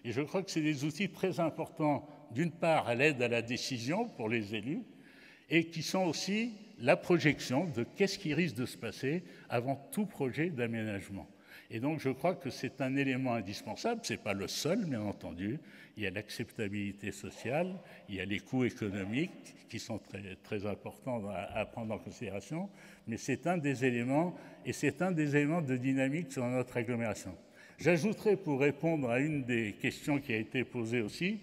Et je crois que c'est des outils très importants, d'une part à l'aide à la décision pour les élus, et qui sont aussi la projection de qu'est-ce qui risque de se passer avant tout projet d'aménagement. Et donc je crois que c'est un élément indispensable, ce n'est pas le seul bien entendu, il y a l'acceptabilité sociale, il y a les coûts économiques qui sont très, très importants à prendre en considération, mais c'est un des éléments, et c'est un des éléments de dynamique sur notre agglomération. J'ajouterai pour répondre à une des questions qui a été posée aussi,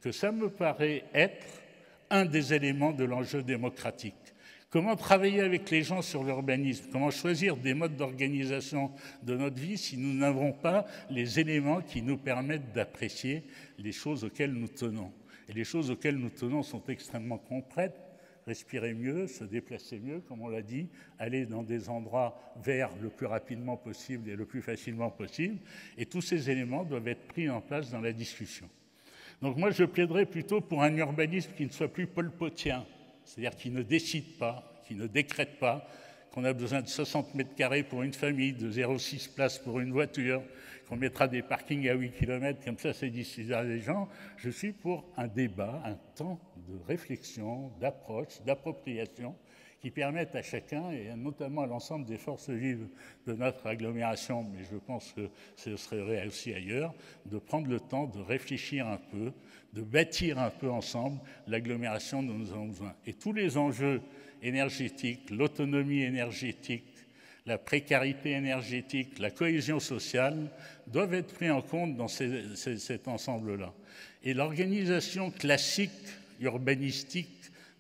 que ça me paraît être un des éléments de l'enjeu démocratique. Comment travailler avec les gens sur l'urbanisme? Comment choisir des modes d'organisation de notre vie si nous n'avons pas les éléments qui nous permettent d'apprécier les choses auxquelles nous tenons? Et les choses auxquelles nous tenons sont extrêmement concrètes. Respirer mieux, se déplacer mieux, comme on l'a dit, aller dans des endroits verts le plus rapidement possible et le plus facilement possible. Et tous ces éléments doivent être pris en place dans la discussion. Donc moi, je plaiderais plutôt pour un urbanisme qui ne soit plus polpotien, c'est-à-dire qui ne décide pas, qui ne décrète pas, qu'on a besoin de 60 mètres carrés pour une famille, de 0,6 places pour une voiture, qu'on mettra des parkings à 8 km, comme ça c'est décidé à les gens. Je suis pour un débat, un temps de réflexion, d'approche, d'appropriation, qui permettent à chacun, et notamment à l'ensemble des forces vives de notre agglomération, mais je pense que ce serait vrai aussi ailleurs, de prendre le temps de réfléchir un peu, de bâtir un peu ensemble l'agglomération dont nous avons besoin. Et tous les enjeux énergétiques, l'autonomie énergétique, la précarité énergétique, la cohésion sociale doivent être pris en compte dans cet ensemble-là. Et l'organisation classique urbanistique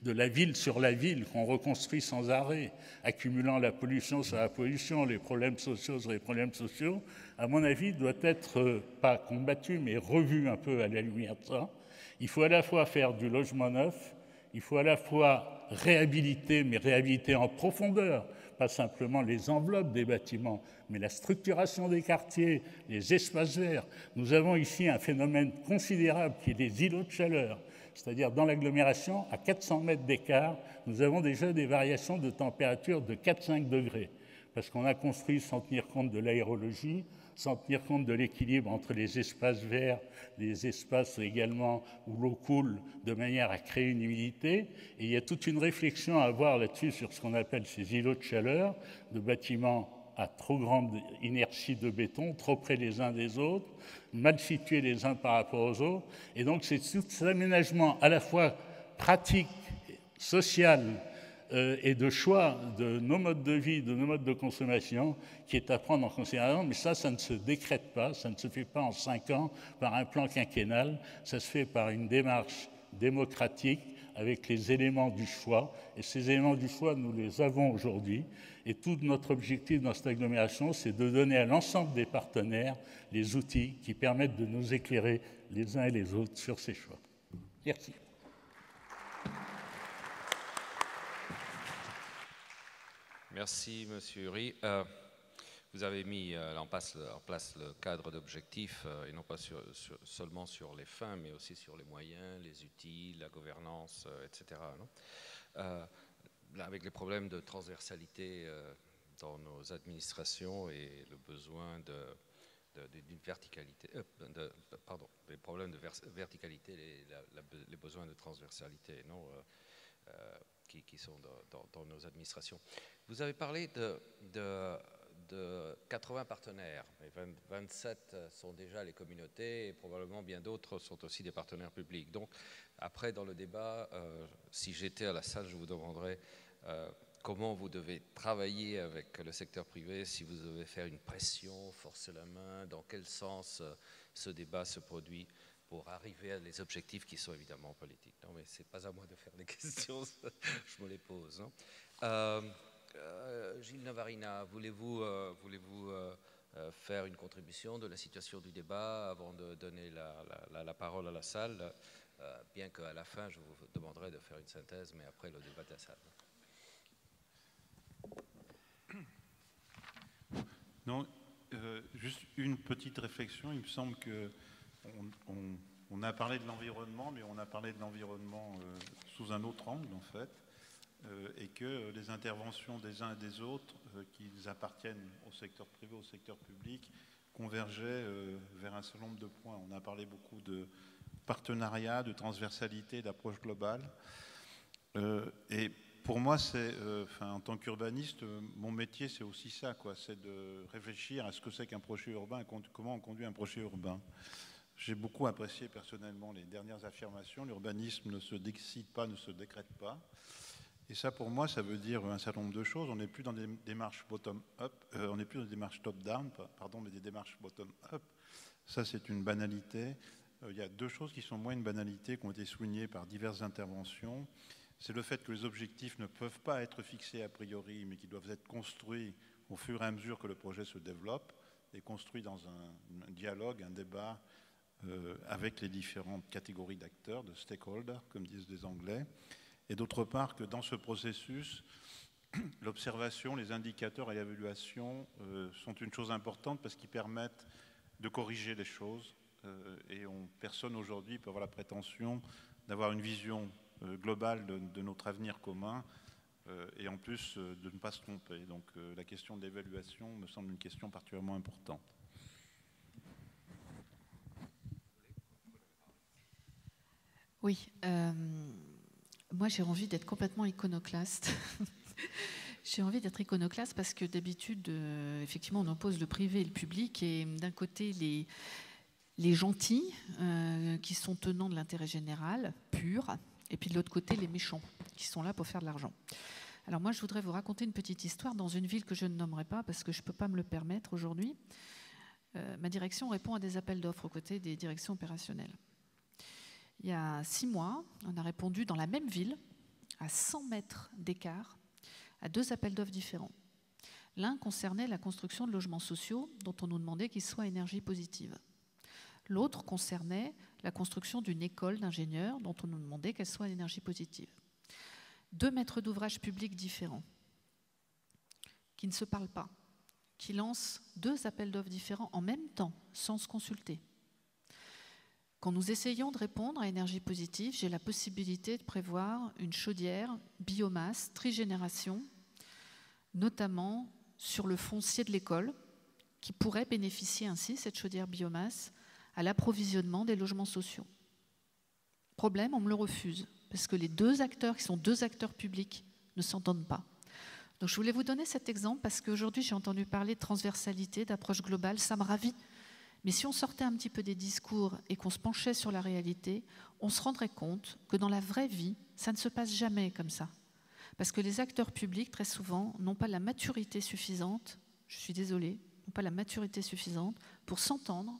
de la ville sur la ville qu'on reconstruit sans arrêt, accumulant la pollution sur la pollution, les problèmes sociaux sur les problèmes sociaux, à mon avis, doit être pas combattu, mais revu un peu à la lumière de ça. Il faut à la fois faire du logement neuf, il faut à la fois réhabiliter, mais réhabiliter en profondeur, pas simplement les enveloppes des bâtiments, mais la structuration des quartiers, les espaces verts. Nous avons ici un phénomène considérable qui est les îlots de chaleur. C'est-à-dire dans l'agglomération, à 400 mètres d'écart, nous avons déjà des variations de température de 4-5 degrés, parce qu'on a construit sans tenir compte de l'aérologie, sans tenir compte de l'équilibre entre les espaces verts, les espaces également où l'eau coule, de manière à créer une humidité. Et il y a toute une réflexion à avoir là-dessus sur ce qu'on appelle ces îlots de chaleur, de bâtiments à trop grande inertie de béton, trop près les uns des autres, mal situés les uns par rapport aux autres. Et donc c'est tout cet aménagement à la fois pratique, social et de choix de nos modes de vie, de nos modes de consommation qui est à prendre en considération. Mais ça ne se décrète pas, ça ne se fait pas en 5 ans par un plan quinquennal, ça se fait par une démarche démocratique avec les éléments du choix. Et ces éléments du choix, nous les avons aujourd'hui. Et tout notre objectif dans cette agglomération, c'est de donner à l'ensemble des partenaires les outils qui permettent de nous éclairer les uns et les autres sur ces choix. Merci. Merci, Monsieur Uri. Vous avez mis en place le cadre d'objectifs, et non pas seulement sur les fins, mais aussi sur les moyens, les outils, la gouvernance, etc. Là, avec les problèmes de transversalité dans nos administrations et le besoin d'une verticalité, les problèmes de verticalité, les besoins de transversalité, non, qui sont dans nos administrations. Vous avez parlé de 80 partenaires, et 27 sont déjà les communautés et probablement bien d'autres sont aussi des partenaires publics. Donc après dans le débat, si j'étais à la salle, je vous demanderais comment vous devez travailler avec le secteur privé, si vous devez faire une pression, forcer la main, dans quel sens ce débat se produit pour arriver à des objectifs qui sont évidemment politiques. Non, mais ce n'est pas à moi de faire des questions, je me les pose. Gilles Navarina, voulez-vous faire une contribution de la situation du débat avant de donner la parole à la salle, bien qu'à la fin, je vous demanderai de faire une synthèse, mais après le débat de la salle. Non, juste une petite réflexion. Il me semble que on a parlé de l'environnement, mais on a parlé de l'environnement sous un autre angle, en fait, et que les interventions des uns et des autres, qu'ils appartiennent au secteur privé, au secteur public, convergeait vers un certain nombre de points. On a parlé beaucoup de partenariat, de transversalité, d'approche globale. Et pour moi, en tant qu'urbaniste, mon métier, c'est aussi ça, quoi. C'est de réfléchir à ce que c'est qu'un projet urbain, comment on conduit un projet urbain. J'ai beaucoup apprécié personnellement les dernières affirmations. L'urbanisme ne se décide pas, ne se décrète pas. Et ça, pour moi, ça veut dire un certain nombre de choses. On n'est plus dans des démarches bottom-up, on n'est plus dans des démarches top-down, pardon, mais des démarches bottom-up. Ça, c'est une banalité. Il y a deux choses qui sont moins une banalité, qui ont été soulignées par diverses interventions. C'est le fait que les objectifs ne peuvent pas être fixés a priori, mais qui doivent être construits au fur et à mesure que le projet se développe, et construits dans un dialogue, un débat avec les différentes catégories d'acteurs, de stakeholders, comme disent les Anglais. Et d'autre part, que dans ce processus, l'observation, les indicateurs et l'évaluation sont une chose importante parce qu'ils permettent de corriger les choses. Et personne aujourd'hui peut avoir la prétention d'avoir une vision globale de notre avenir commun et en plus de ne pas se tromper. Donc la question de l'évaluation me semble une question particulièrement importante. Oui, moi j'ai envie d'être complètement iconoclaste. J'ai envie d'être iconoclaste parce que d'habitude, effectivement, on oppose le privé et le public, et d'un côté les gentils qui sont tenants de l'intérêt général pur, et puis de l'autre côté les méchants qui sont là pour faire de l'argent. Alors moi je voudrais vous raconter une petite histoire dans une ville que je ne nommerai pas parce que je ne peux pas me le permettre aujourd'hui. Ma direction répond à des appels d'offres aux côtés des directions opérationnelles. Il y a 6 mois, on a répondu dans la même ville, à 100 mètres d'écart, à 2 appels d'offres différents. L'un concernait la construction de logements sociaux dont on nous demandait qu'ils soient énergie positive. L'autre concernait la construction d'une école d'ingénieurs dont on nous demandait qu'elle soit à énergie positive. 2 maîtres d'ouvrage publics différents qui ne se parlent pas, qui lancent 2 appels d'offres différents en même temps, sans se consulter. Quand nous essayons de répondre à énergie positive, j'ai la possibilité de prévoir une chaudière biomasse trigénération, notamment sur le foncier de l'école, qui pourrait bénéficier ainsi, cette chaudière biomasse, à l'approvisionnement des logements sociaux. Problème, on me le refuse, parce que les 2 acteurs, qui sont 2 acteurs publics, ne s'entendent pas. Donc je voulais vous donner cet exemple, parce qu'aujourd'hui j'ai entendu parler de transversalité, d'approche globale, ça me ravit. Mais si on sortait un petit peu des discours et qu'on se penchait sur la réalité, on se rendrait compte que dans la vraie vie, ça ne se passe jamais comme ça. Parce que les acteurs publics, très souvent, n'ont pas la maturité suffisante, je suis désolée, n'ont pas la maturité suffisante pour s'entendre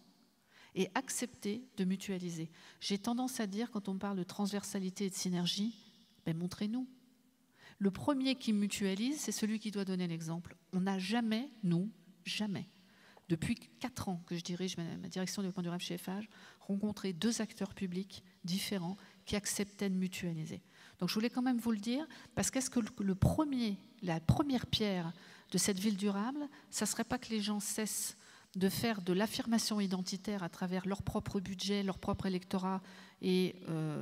et accepter de mutualiser. J'ai tendance à dire, quand on parle de transversalité et de synergie, ben montrez-nous. Le premier qui mutualise, c'est celui qui doit donner l'exemple. On n'a jamais, nous, jamais, depuis 4 ans que je dirige ma direction du développement durable chez Eiffage, rencontré 2 acteurs publics différents qui acceptaient de mutualiser. Donc je voulais quand même vous le dire, parce qu'est-ce que la première pierre de cette ville durable, ça ne serait pas que les gens cessent de faire de l'affirmation identitaire à travers leur propre budget, leur propre électorat et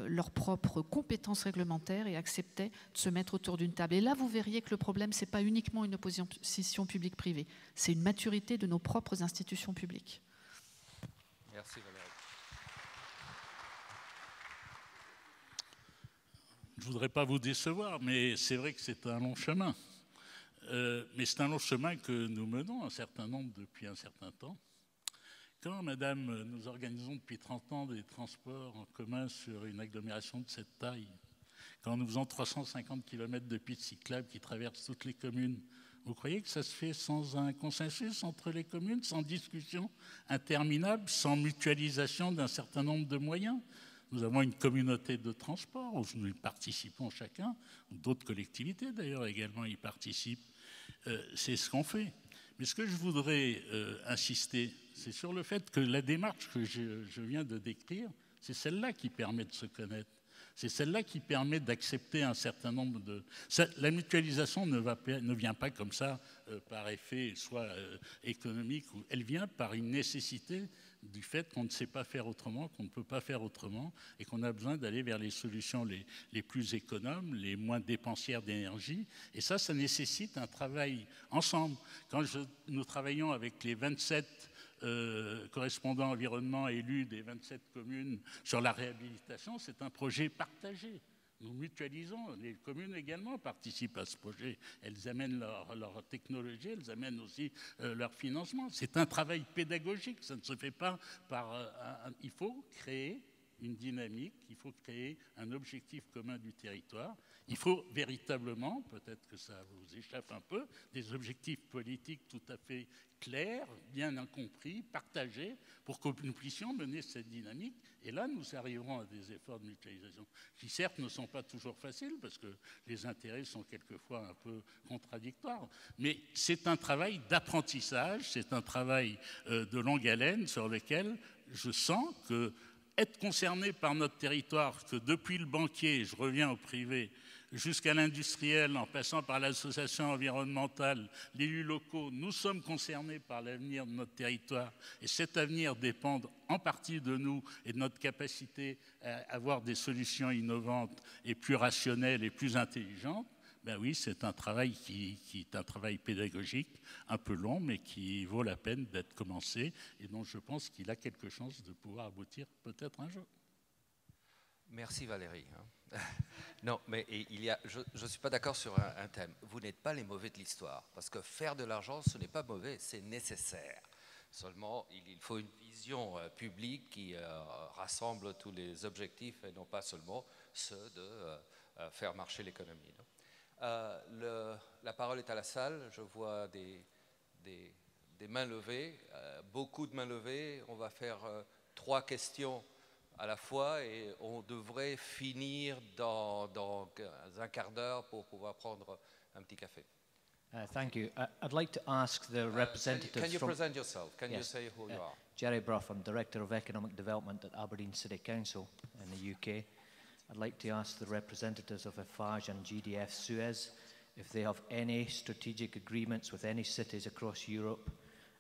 leurs propres compétences réglementaires, et acceptaient de se mettre autour d'une table. Et là, vous verriez que le problème, ce n'est pas uniquement une opposition publique-privée, c'est une maturité de nos propres institutions publiques. Merci Valérie. Je ne voudrais pas vous décevoir, mais c'est vrai que c'est un long chemin. Mais c'est un long chemin que nous menons, un certain nombre, depuis un certain temps. Quand, madame, nous organisons depuis 30 ans des transports en commun sur une agglomération de cette taille, quand nous faisons 350 km de pistes cyclables qui traversent toutes les communes, vous croyez que ça se fait sans un consensus entre les communes, sans discussion interminable, sans mutualisation d'un certain nombre de moyens? Nous avons une communauté de transport où nous y participons chacun, d'autres collectivités d'ailleurs également y participent. C'est ce qu'on fait. Mais ce que je voudrais insister, c'est sur le fait que la démarche que je viens de décrire, c'est celle-là qui permet de se connaître. C'est celle-là qui permet d'accepter un certain nombre de... La mutualisation ne vient pas comme ça par effet soit économique, elle vient par une nécessité du fait qu'on ne sait pas faire autrement, qu'on ne peut pas faire autrement, et qu'on a besoin d'aller vers les solutions les plus économes, les moins dépensières d'énergie. Et ça nécessite un travail ensemble. Quand nous travaillons avec les 27 correspondant environnement élu des 27 communes sur la réhabilitation, c'est un projet partagé. Nous mutualisons, les communes également participent à ce projet. Elles amènent leur technologie, elles amènent aussi leur financement. C'est un travail pédagogique, ça ne se fait pas par... il faut créer une dynamique, il faut créer un objectif commun du territoire. Il faut véritablement, peut-être que ça vous échappe un peu, des objectifs politiques tout à fait clairs, bien compris, partagés, pour que nous puissions mener cette dynamique. Et là, nous arriverons à des efforts de mutualisation, qui certes ne sont pas toujours faciles, parce que les intérêts sont quelquefois un peu contradictoires. Mais c'est un travail d'apprentissage, c'est un travail de longue haleine sur lequel je sens que être concerné par notre territoire, que depuis le banquier, je reviens au privé, jusqu'à l'industriel, en passant par l'association environnementale, les élus locaux, nous sommes concernés par l'avenir de notre territoire. Et cet avenir dépend en partie de nous et de notre capacité à avoir des solutions innovantes et plus rationnelles et plus intelligentes. Ben oui, c'est un travail qui est un travail pédagogique, un peu long, mais qui vaut la peine d'être commencé et dont je pense qu'il a quelque chance de pouvoir aboutir peut-être un jour. Merci Valérie. Non, mais je ne suis pas d'accord sur un thème. Vous n'êtes pas les mauvais de l'histoire, parce que faire de l'argent, ce n'est pas mauvais, c'est nécessaire. Seulement, il faut une vision publique qui rassemble tous les objectifs et non pas seulement ceux de faire marcher l'économie. La parole est à la salle. Je vois des mains levées, beaucoup de mains levées. On va faire 3 questions à la fois et on devrait finir dans un quart d'heure pour pouvoir prendre un petit café. Thank you. I'd like to ask the representatives Can you from... present yourself? Can you Yes. say who you are? Jerry Brough, I'm Director of Economic Development at Aberdeen City Council in the UK. I'd like to ask the representatives of Eiffage and GDF Suez if they have any strategic agreements with any cities across Europe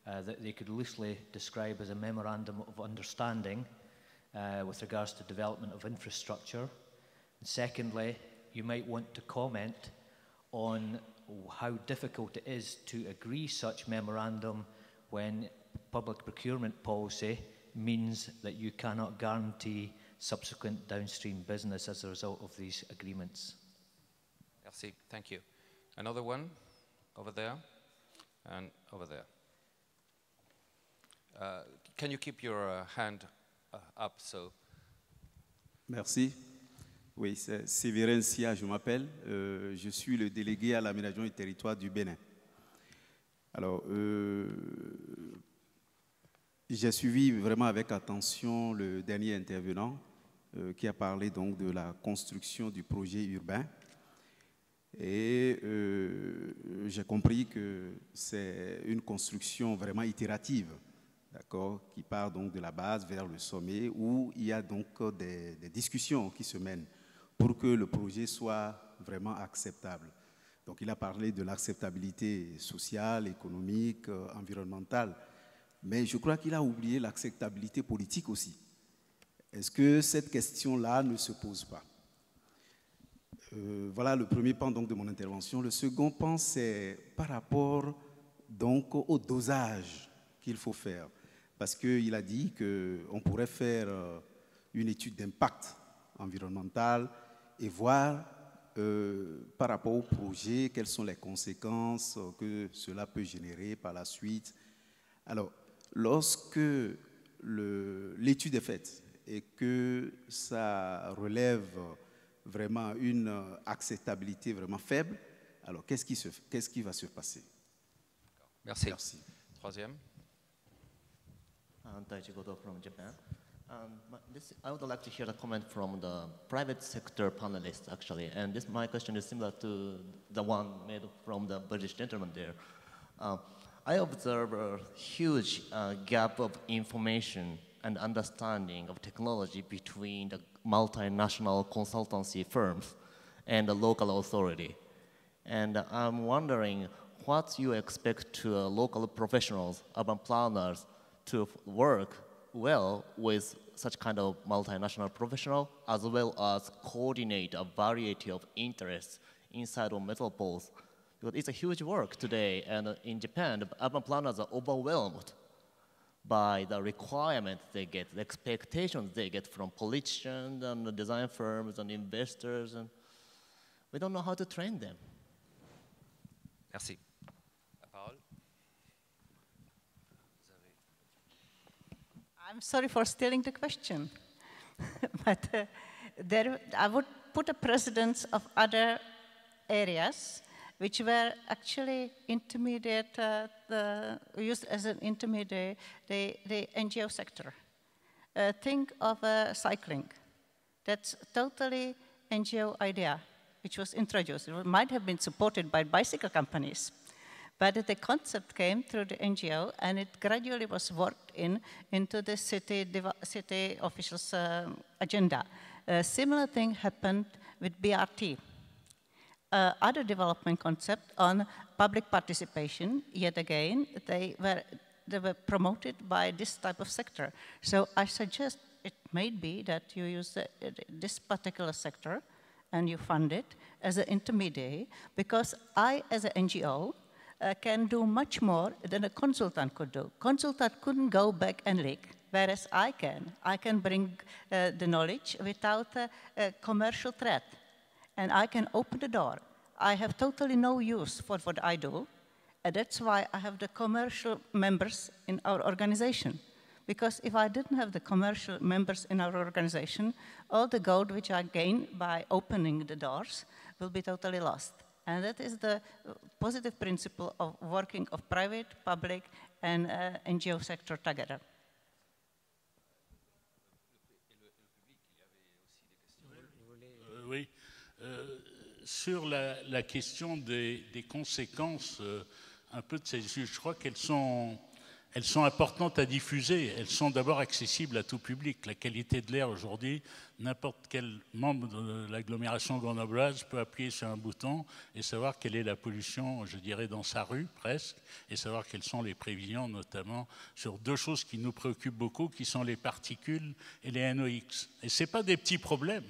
that they could loosely describe as a memorandum of understanding with regards to development of infrastructure. And secondly, you might want to comment on how difficult it is to agree such memorandum when public procurement policy means that you cannot guarantee subsequent downstream business as a result of these agreements. Merci, thank you. Another one over there and over there. Can you keep your hand up so? Merci. Oui, c'est Séverin Sia, je m'appelle. Je suis le délégué à l'aménagement du territoire du Bénin. Alors, j'ai suivi vraiment avec attention le dernier intervenant qui a parlé donc de la construction du projet urbain. Et j'ai compris que c'est une construction vraiment itérative, d'accord, qui part donc de la base vers le sommet, où il y a donc des discussions qui se mènent pour que le projet soit vraiment acceptable. Donc il a parlé de l'acceptabilité sociale, économique, environnementale, mais je crois qu'il a oublié l'acceptabilité politique aussi. Est-ce que cette question-là ne se pose pas? Voilà le premier pan donc de mon intervention. Le second pan, c'est par rapport donc au dosage qu'il faut faire. Parce qu'il a dit qu'on pourrait faire une étude d'impact environnemental et voir par rapport au projet quelles sont les conséquences que cela peut générer par la suite. Alors, lorsque l'étude est faite et que ça relève vraiment une acceptabilité vraiment faible, alors qu'est-ce qui va se passer? Merci. Merci. Troisième. Daichi Goto from Japan. I would like to hear a comment from the private sector panelists, actually. And my question is similar to the one made from the British gentleman there. I observe a huge gap of information and understanding of technology between the multinational consultancy firms and the local authority. And I'm wondering what you expect to local professionals, urban planners, to work well with such kind of multinational professional, as well as coordinate a variety of interests inside of metropoles. Because it's a huge work today, and in Japan, the urban planners are overwhelmed by the requirements they get, the expectations they get from politicians and the design firms and investors, and we don't know how to train them. Merci. La parole. I'm sorry for stealing the question, but I would put a precedence of other areas which were actually intermediate, used as an intermediate, the NGO sector. Think of cycling. That's totally NGO idea, which was introduced. It might have been supported by bicycle companies, but the concept came through the NGO, and it gradually was worked into the city officials' agenda. A similar thing happened with BRT. Other development concept on public participation, yet again, they were promoted by this type of sector. So I suggest it may be that you use this particular sector and you fund it as an intermediary, because I, as an NGO, can do much more than a consultant could do. Consultant couldn't go back and leak, whereas I can. I can bring the knowledge without a commercial threat. And I can open the door. I have totally no use for what I do. And that's why I have the commercial members in our organization. Because if I didn't have the commercial members in our organization, all the gold which I gain by opening the doors will be totally lost. And that is the positive principle of working of private, public, and NGO sector together. Oui. Sur la question des conséquences un peu de ces issues, je crois qu'elles sont importantes à diffuser. Elles sont d'abord accessibles à tout public. La qualité de l'air aujourd'hui, n'importe quel membre de l'agglomération grenobloise peut appuyer sur un bouton et savoir quelle est la pollution, je dirais, dans sa rue presque, et savoir quelles sont les prévisions, notamment sur deux choses qui nous préoccupent beaucoup, qui sont les particules et les NOx. Et ce n'est pas des petits problèmes.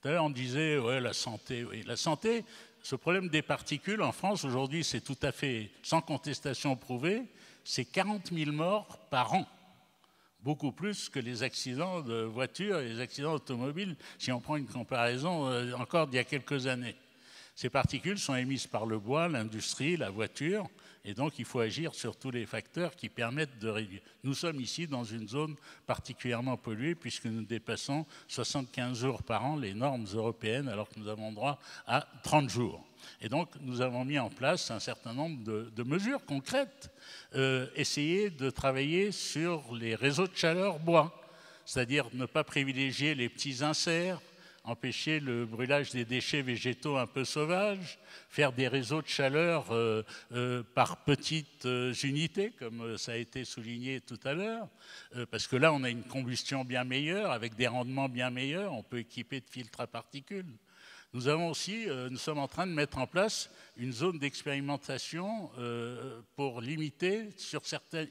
Tout à l'heure, on disait, ouais, la santé. Oui. La santé, ce problème des particules, en France, aujourd'hui, c'est tout à fait, sans contestation prouvé, c'est 40 000 morts par an. Beaucoup plus que les accidents de voiture et les accidents automobiles, si on prend une comparaison encore d'il y a quelques années. Ces particules sont émises par le bois, l'industrie, la voiture, et donc il faut agir sur tous les facteurs qui permettent de réduire. Nous sommes ici dans une zone particulièrement polluée puisque nous dépassons 75 jours par an les normes européennes alors que nous avons droit à 30 jours. Et donc nous avons mis en place un certain nombre de mesures concrètes. Essayer de travailler sur les réseaux de chaleur bois, c'est-à-dire ne pas privilégier les petits inserts, empêcher le brûlage des déchets végétaux un peu sauvages, faire des réseaux de chaleur par petites unités, comme ça a été souligné tout à l'heure, parce que là, on a une combustion bien meilleure, avec des rendements bien meilleurs, on peut équiper de filtres à particules. Nous avons aussi, nous sommes en train de mettre en place une zone d'expérimentation pour limiter sur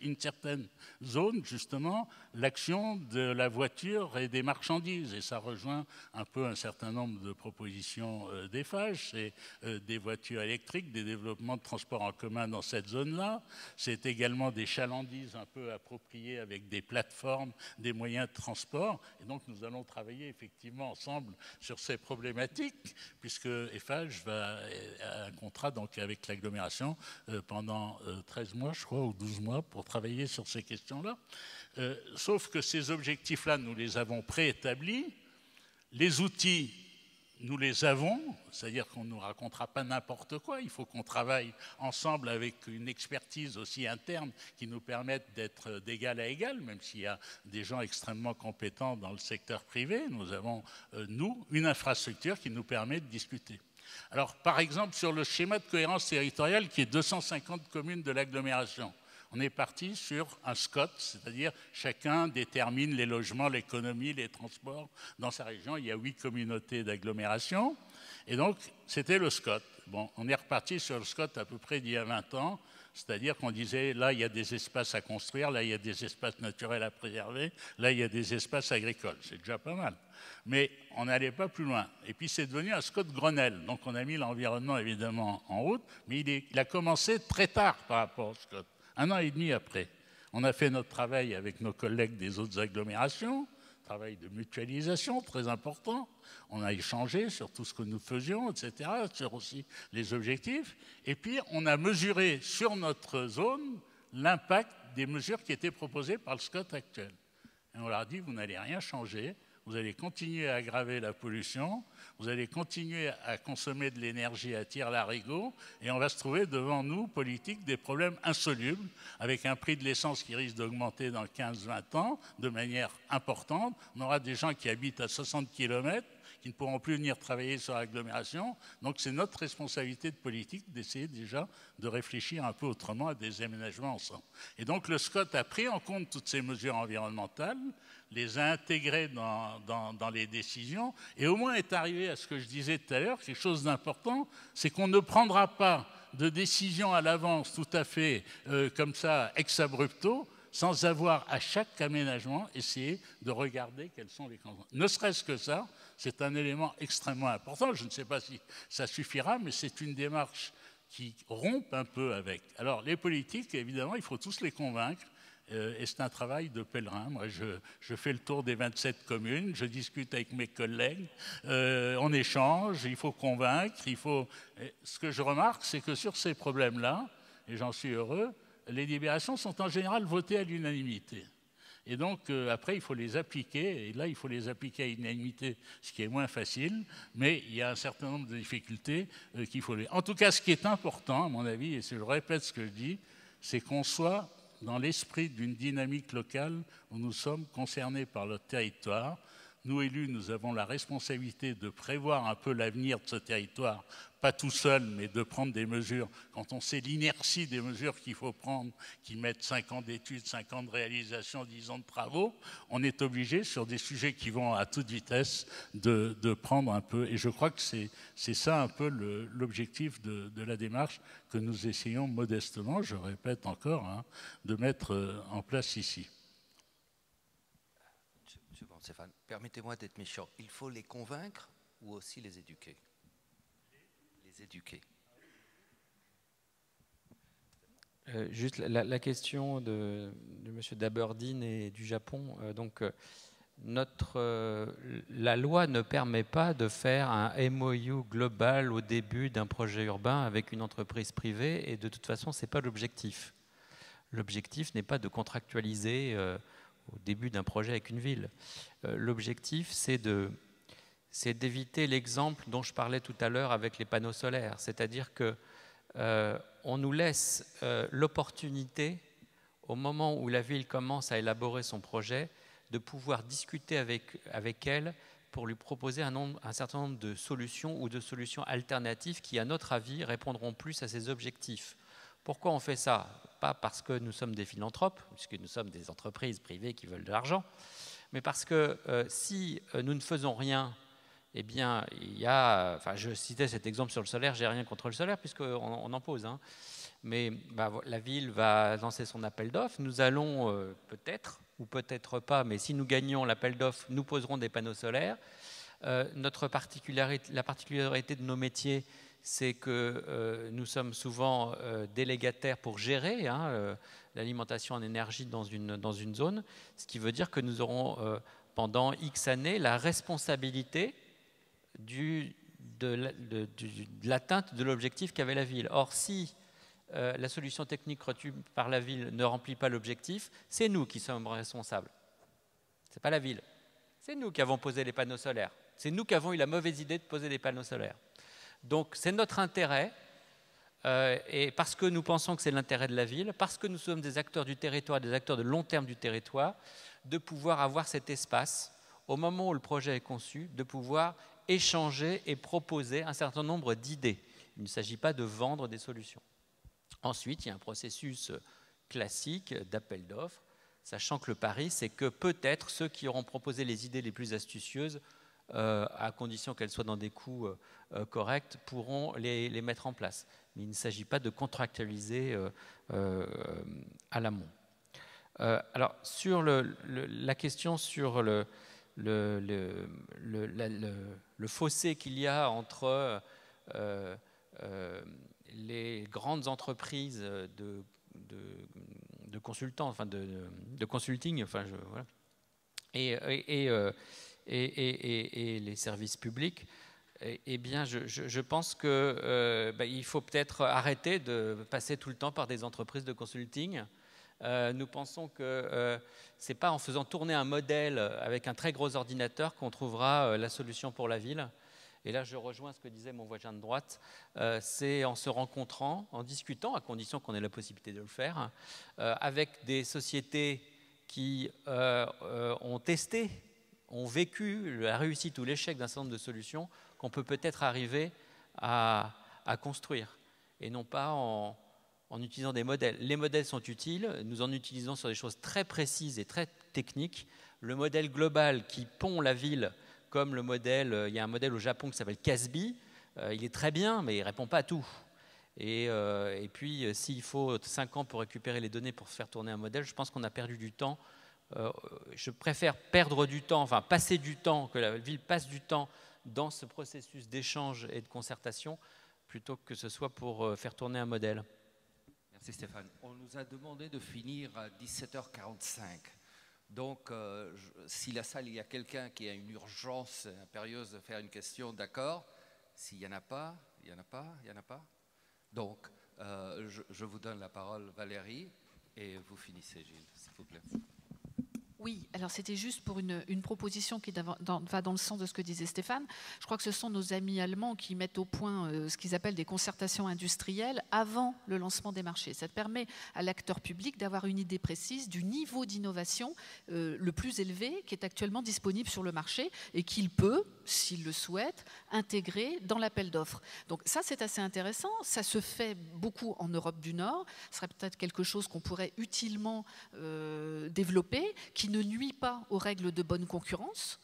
une certaine zone, justement, l'action de la voiture et des marchandises. Et ça rejoint un peu un certain nombre de propositions d'Eiffage. C'est des voitures électriques, des développements de transport en commun dans cette zone-là. C'est également des chalandises un peu appropriées avec des plateformes, des moyens de transport. Et donc, nous allons travailler effectivement ensemble sur ces problématiques, puisque Eiffage va à un contrat donc, avec l'agglomération pendant 13 mois, je crois, ou 12 mois, pour travailler sur ces questions-là. Sauf que ces objectifs-là, nous les avons préétablis. Les outils, nous les avons, c'est-à-dire qu'on ne nous racontera pas n'importe quoi. Il faut qu'on travaille ensemble avec une expertise aussi interne qui nous permette d'être d'égal à égal, même s'il y a des gens extrêmement compétents dans le secteur privé. Nous avons, nous, une infrastructure qui nous permet de discuter. Alors, par exemple, sur le schéma de cohérence territoriale qui est 250 communes de l'agglomération, on est parti sur un SCOT, c'est-à-dire chacun détermine les logements, l'économie, les transports. Dans sa région, il y a 8 communautés d'agglomération. Et donc, c'était le SCOT. Bon, on est reparti sur le SCOT à peu près d'il y a 20 ans. C'est-à-dire qu'on disait, là, il y a des espaces à construire, là, il y a des espaces naturels à préserver, là, il y a des espaces agricoles. C'est déjà pas mal. Mais on n'allait pas plus loin. Et puis, c'est devenu un SCOT Grenelle. Donc, on a mis l'environnement, évidemment, en route. Mais il a commencé très tard par rapport au SCOT. 1 an et demi après. On a fait notre travail avec nos collègues des autres agglomérations, travail de mutualisation très important. On a échangé sur tout ce que nous faisions, etc., sur aussi les objectifs. Et puis, on a mesuré sur notre zone l'impact des mesures qui étaient proposées par le SCOT actuel. Et on leur a dit, vous n'allez rien changer, vous allez continuer à aggraver la pollution, vous allez continuer à consommer de l'énergie à tire-larigot, et on va se trouver devant nous, politiques, des problèmes insolubles, avec un prix de l'essence qui risque d'augmenter dans 15-20 ans de manière importante. On aura des gens qui habitent à 60 km, qui ne pourront plus venir travailler sur l'agglomération. Donc c'est notre responsabilité de politique d'essayer déjà de réfléchir un peu autrement à des aménagements ensemble. Et donc le SCOT a pris en compte toutes ces mesures environnementales, les a intégrées dans les décisions, et au moins est arrivé à ce que je disais tout à l'heure, quelque chose d'important, c'est qu'on ne prendra pas de décision à l'avance tout à fait comme ça, ex abrupto, sans avoir à chaque aménagement essayé de regarder quelles sont les conséquences. Ne serait-ce que ça, c'est un élément extrêmement important. Je ne sais pas si ça suffira, mais c'est une démarche qui rompt un peu avec. Alors les politiques, évidemment, il faut tous les convaincre, et c'est un travail de pèlerin. Moi, je fais le tour des 27 communes, je discute avec mes collègues, on échange, il faut convaincre, Ce que je remarque, c'est que sur ces problèmes-là, et j'en suis heureux, les délibérations sont en général votées à l'unanimité. Et donc, après, il faut les appliquer. Et là, il faut les appliquer à l'unanimité, ce qui est moins facile. Mais il y a un certain nombre de difficultés qu'il faut... En tout cas, ce qui est important, à mon avis, et je répète ce que je dis, c'est qu'on soit dans l'esprit d'une dynamique locale où nous sommes concernés par notre territoire. Nous, élus, nous avons la responsabilité de prévoir un peu l'avenir de ce territoire, pas tout seul, mais de prendre des mesures. Quand on sait l'inertie des mesures qu'il faut prendre, qui mettent 5 ans d'études, 5 ans de réalisation, 10 ans de travaux, on est obligé, sur des sujets qui vont à toute vitesse, de prendre un peu. Et je crois que c'est ça un peu l'objectif de la démarche que nous essayons modestement, je répète encore, de mettre en place ici. Stéphane, permettez-moi d'être méchant. Il faut les convaincre ou aussi les éduquer? Les éduquer. Juste la question de M. Daberdeen et du Japon. La loi ne permet pas de faire un MOU global au début d'un projet urbain avec une entreprise privée, et de toute façon, ce n'est pas l'objectif. L'objectif n'est pas de contractualiser au début d'un projet avec une ville. L'objectif, c'est d'éviter l'exemple dont je parlais tout à l'heure avec les panneaux solaires. C'est-à-dire qu'on nous laisse l'opportunité, au moment où la ville commence à élaborer son projet, de pouvoir discuter avec elle pour lui proposer un certain nombre de solutions ou de solutions alternatives qui, à notre avis, répondront plus à ses objectifs. Pourquoi on fait ça? Pas parce que nous sommes des philanthropes, puisque nous sommes des entreprises privées qui veulent de l'argent, mais parce que si nous ne faisons rien, eh bien, je citais cet exemple sur le solaire, j'ai rien contre le solaire, puisqu'on en pose, mais la ville va lancer son appel d'offres, nous allons peut-être, ou peut-être pas, mais si nous gagnons l'appel d'offres, nous poserons des panneaux solaires. La particularité de nos métiers, c'est que nous sommes souvent délégataires pour gérer l'alimentation en énergie dans une zone, ce qui veut dire que nous aurons pendant X années la responsabilité de l'atteinte de l'objectif qu'avait la ville. Or, si la solution technique retenue par la ville ne remplit pas l'objectif, c'est nous qui sommes responsables. Ce n'est pas la ville. C'est nous qui avons posé les panneaux solaires. C'est nous qui avons eu la mauvaise idée de poser des panneaux solaires. Donc c'est notre intérêt, et parce que nous pensons que c'est l'intérêt de la ville, parce que nous sommes des acteurs du territoire, des acteurs de long terme du territoire, de pouvoir avoir cet espace, au moment où le projet est conçu, de pouvoir échanger et proposer un certain nombre d'idées. Il ne s'agit pas de vendre des solutions. Ensuite, il y a un processus classique d'appel d'offres, sachant que le pari, c'est que peut-être ceux qui auront proposé les idées les plus astucieuses, à condition qu'elles soient dans des coûts corrects, pourront les mettre en place. Mais il ne s'agit pas de contractualiser à l'amont. Alors, sur la question sur le fossé qu'il y a entre les grandes entreprises de consultants, enfin de consulting, enfin voilà. Et les services publics, eh bien, je pense qu'il faut peut-être arrêter de passer tout le temps par des entreprises de consulting. Nous pensons que ce n'est pas en faisant tourner un modèle avec un très gros ordinateur qu'on trouvera la solution pour la ville. Et là, je rejoins ce que disait mon voisin de droite, c'est en se rencontrant, en discutant, à condition qu'on ait la possibilité de le faire, avec des sociétés qui ont testé, ont vécu la réussite ou l'échec d'un certain nombre de solutions qu'on peut peut-être arriver à construire, et non pas en utilisant des modèles. Les modèles sont utiles, nous en utilisons sur des choses très précises et très techniques. Le modèle global qui pond la ville, comme le modèle, il y a un modèle au Japon qui s'appelle Casby, il est très bien, mais il ne répond pas à tout. Et puis, s'il faut 5 ans pour récupérer les données pour faire tourner un modèle, je pense qu'on a perdu du temps. Je préfère perdre du temps, enfin passer du temps, que la ville passe du temps dans ce processus d'échange et de concertation, plutôt que ce soit pour faire tourner un modèle. Merci Stéphane. On nous a demandé de finir à 17h45. Donc, si la salle, il y a quelqu'un qui a une urgence impérieuse de faire une question, d'accord. S'il n'y en a pas, il n'y en a pas, il n'y en a pas. Donc, je vous donne la parole, Valérie, et vous finissez, Gilles, s'il vous plaît. Oui, alors c'était juste pour une proposition qui va dans le sens de ce que disait Stéphane. Je crois que ce sont nos amis allemands qui mettent au point ce qu'ils appellent des concertations industrielles avant le lancement des marchés. Ça permet à l'acteur public d'avoir une idée précise du niveau d'innovation le plus élevé qui est actuellement disponible sur le marché et qu'il peut, s'il le souhaite, intégrer dans l'appel d'offres. Donc ça, c'est assez intéressant. Ça se fait beaucoup en Europe du Nord. Ce serait peut-être quelque chose qu'on pourrait utilement développer, qui ne nuit pas aux règles de bonne concurrence,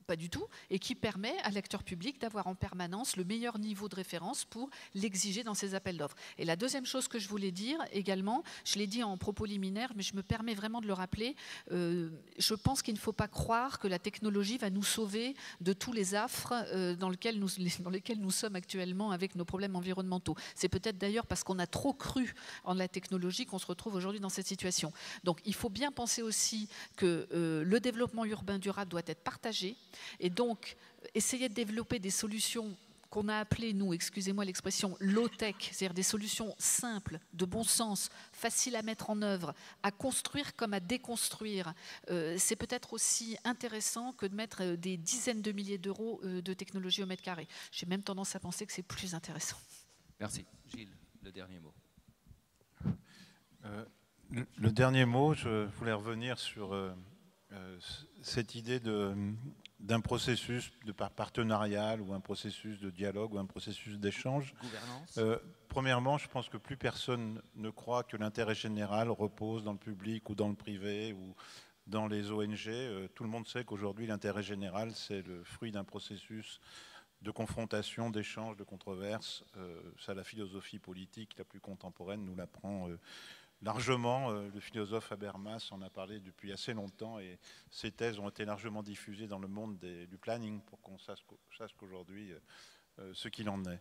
pas du tout, et qui permet à l'acteur public d'avoir en permanence le meilleur niveau de référence pour l'exiger dans ses appels d'offres. Et la deuxième chose que je voulais dire également, je l'ai dit en propos liminaire, mais je me permets vraiment de le rappeler, je pense qu'il ne faut pas croire que la technologie va nous sauver de tous les affres dans lesquels nous sommes actuellement avec nos problèmes environnementaux. C'est peut-être d'ailleurs parce qu'on a trop cru en la technologie qu'on se retrouve aujourd'hui dans cette situation. Donc il faut bien penser aussi que le développement urbain durable doit être partagé. Et donc, essayer de développer des solutions qu'on a appelées, nous, excusez-moi l'expression, low-tech, c'est-à-dire des solutions simples, de bon sens, faciles à mettre en œuvre, à construire comme à déconstruire, c'est peut-être aussi intéressant que de mettre des dizaines de milliers d'euros de technologie au mètre carré. J'ai même tendance à penser que c'est plus intéressant. Merci. Gilles, le dernier mot. Le dernier mot, je voulais revenir sur cette idée d'un processus de partenarial ou un processus de dialogue ou un processus d'échange. Gouvernance. Premièrement, je pense que plus personne ne croit que l'intérêt général repose dans le public ou dans le privé ou dans les ONG. Tout le monde sait qu'aujourd'hui, l'intérêt général, c'est le fruit d'un processus de confrontation, d'échange, de controverse. Ça, la philosophie politique la plus contemporaine nous l'apprend largement. Le philosophe Habermas en a parlé depuis assez longtemps et ses thèses ont été largement diffusées dans le monde du planning pour qu'on sache qu'aujourd'hui ce qu'il en est.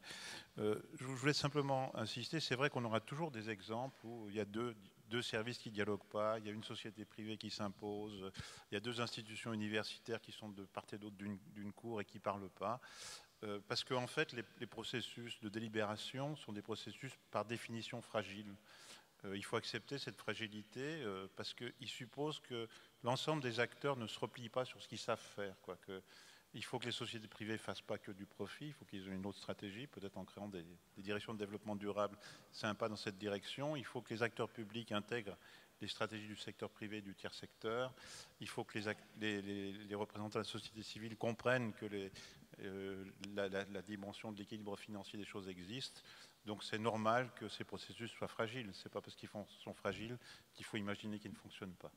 Je voulais simplement insister, c'est vrai qu'on aura toujours des exemples où il y a deux services qui ne dialoguent pas, il y a une société privée qui s'impose, il y a deux institutions universitaires qui sont de part et d'autre d'une cour et qui ne parlent pas. Parce qu'en fait, les processus de délibération sont des processus par définition fragiles. Il faut accepter cette fragilité parce qu'il suppose que l'ensemble des acteurs ne se replient pas sur ce qu'ils savent faire. Il faut que les sociétés privées ne fassent pas que du profit, il faut qu'ils aient une autre stratégie, peut-être en créant des directions de développement durable. C'est un pas dans cette direction. Il faut que les acteurs publics intègrent les stratégies du secteur privé et du tiers secteur. Il faut que les représentants de la société civile comprennent que la dimension de l'équilibre financier des choses existe. Donc c'est normal que ces processus soient fragiles. Ce n'est pas parce qu'ils sont fragiles qu'il faut imaginer qu'ils ne fonctionnent pas.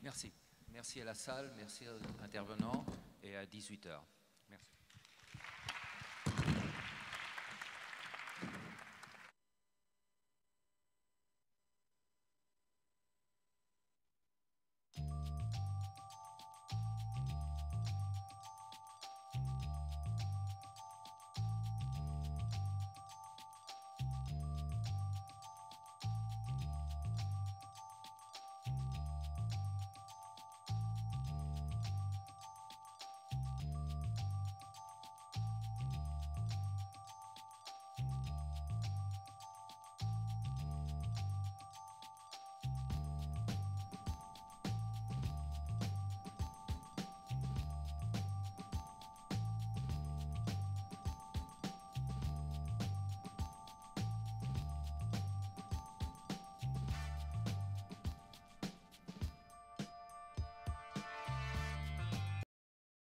Merci. Merci à la salle, merci aux intervenants et à 18h.